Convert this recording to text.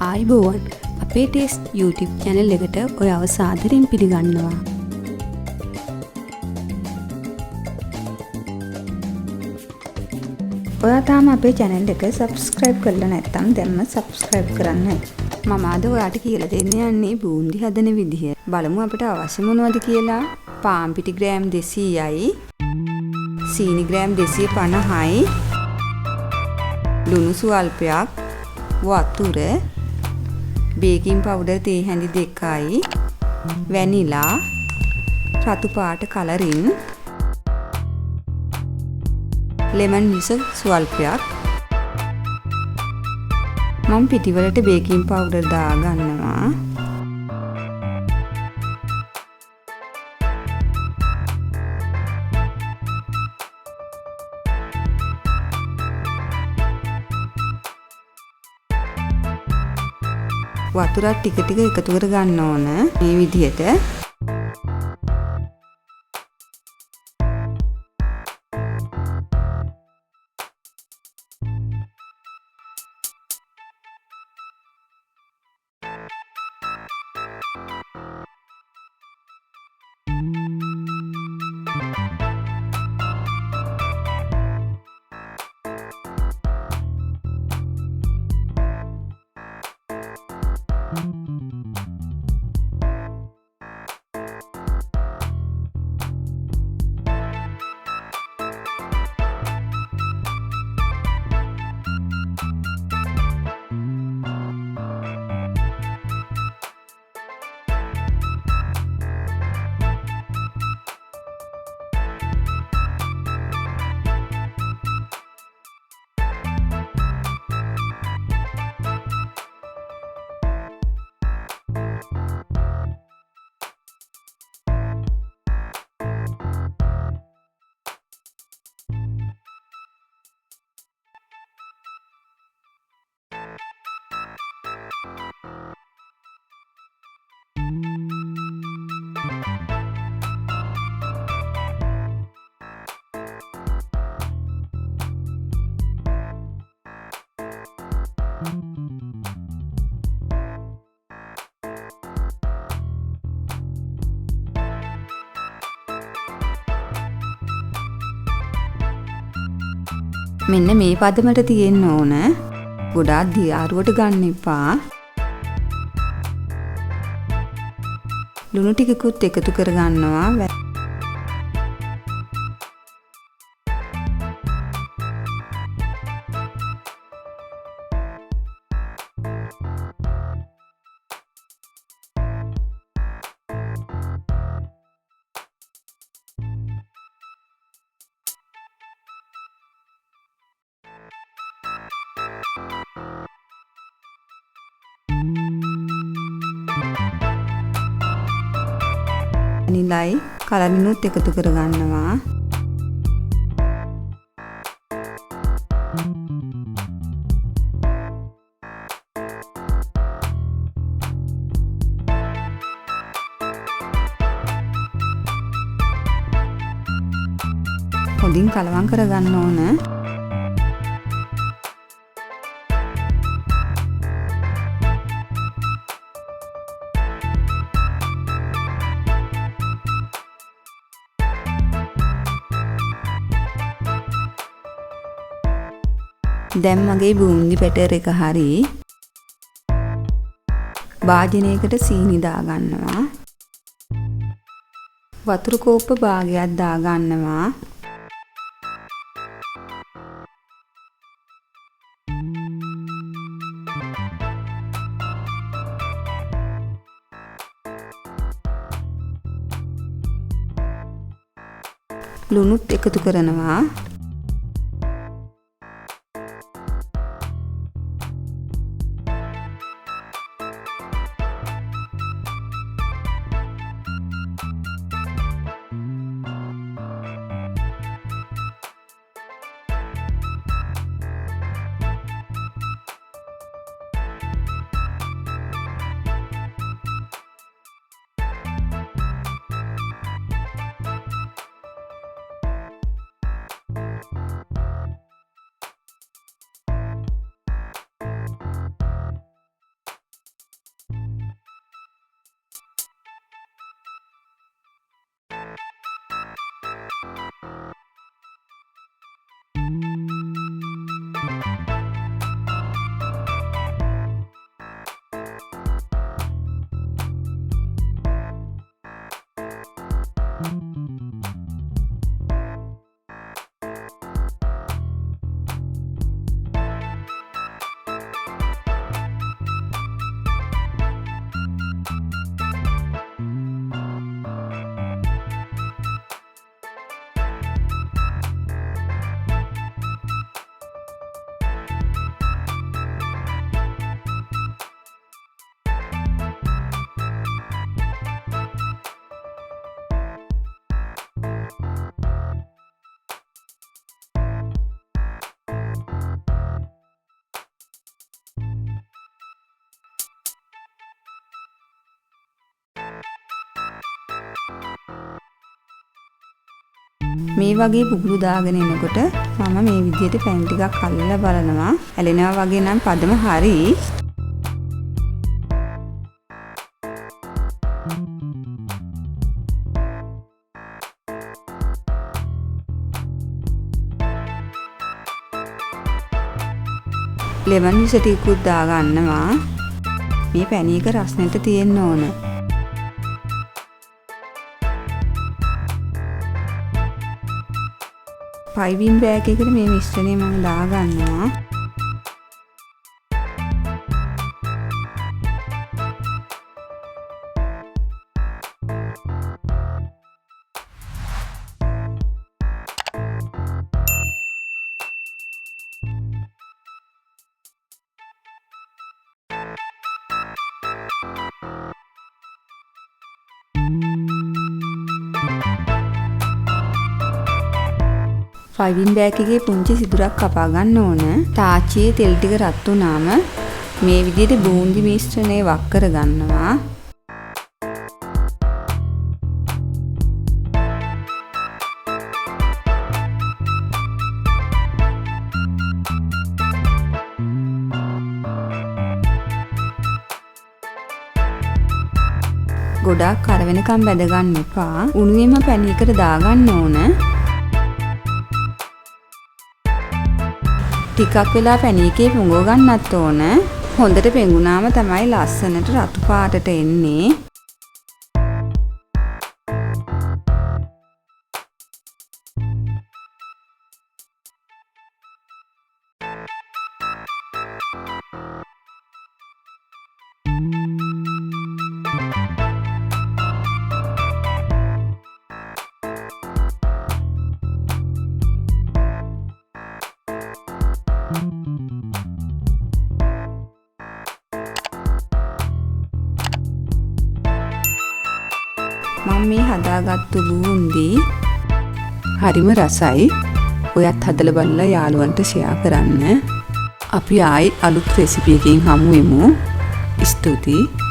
ආයිබෝවන් අපේ taste YouTube channel එකට ඔයව සාදරයෙන් පිළිගන්නවා. ඔයා තාම අපේ channel එක subscribe කරලා නැත්නම් දැන්ම subscribe කරන්න. මම අද ඔයාට කියලා දෙන්න යන්නේ බූන්දි හදන විදිහ. බලමු අපිට අවශ්‍ය මොනවද කියලා. පාන් පිටි ග්‍රෑම් 200යි. සීනි ග්‍රෑම් 250යි. ලුණු සුවල්පයක්. වතුර බේකින් පවුඩර් තේ හැඳි 2යි වැනිලා රතු පාට කලරින් ලෙමන් ජුස් ස්වල්පයක් මම පිටිවලට බේකින් පවුඩර් දා ගන්නවා වතුරත් ටික ටික එකතු කර ගන්න ඕන මේ විදිහට. මෙන්න මේ පදමට තියෙන්න ඕන. ගොඩාක් දියාරුවට ගන්න එපා. ලුණු ටිකකුත් එකතු කර ගන්නවා. නිලයි කලරිනුත් එකතු කර ගන්නවා. හොඳින් කලවම් කර ගන්න ඕන. දැන් මගේ බූන්දි පැටර් එක හරි. භාජනයකට සීනි දා ගන්නවා. වතුර කෝප්ප භාගයක් දා ගන්නවා. ලුණුත් එකතු කරනවා. මේ වගේ පුපුරු දාගෙන එනකොට මම මේ විදිහට පැන් ටිකක් අල්ලලා බලනවා. ඇලෙනවා වගේ නම් පදම හරි. ලෙමන් ජූස් ටිකකුත් දාගන්නවා. මේ පැණි එක රසනෙට තියෙන්න ඕන. පයිවින් බෑග් එකට මේ මිශ්‍රණය මම දාගන්නවා. පයිවින් බෑග් එකේ පුංචි සිදුරක් කපා ගන්න ඕන. තාච්චියේ තෙල් ටික රත් වුණාම මේ විදිහට බූන්දි මිශ්‍රණය වක් කර ගන්නවා. ගොඩාක් කර වෙනකම් බැද ගන්න එපා. උණුවේම පැණි එකට දාගන්න ඕන. ටිකක් වෙලා පැණි එකේ පුඟව ගන්නත් ඕන. හොඳට පෙඟුනාම තමයි ලස්සනට රතු පාටට එන්නේ. මම මේ හදාගත්තු බූන්දි හරිම රසයි. ඔයත් හදලා බලලා යාළුවන්ට ෂෙයා කරන්න. අපි ආයි අලුත් රෙසිපි එකකින් හමු වෙමු. ස්තුතියි.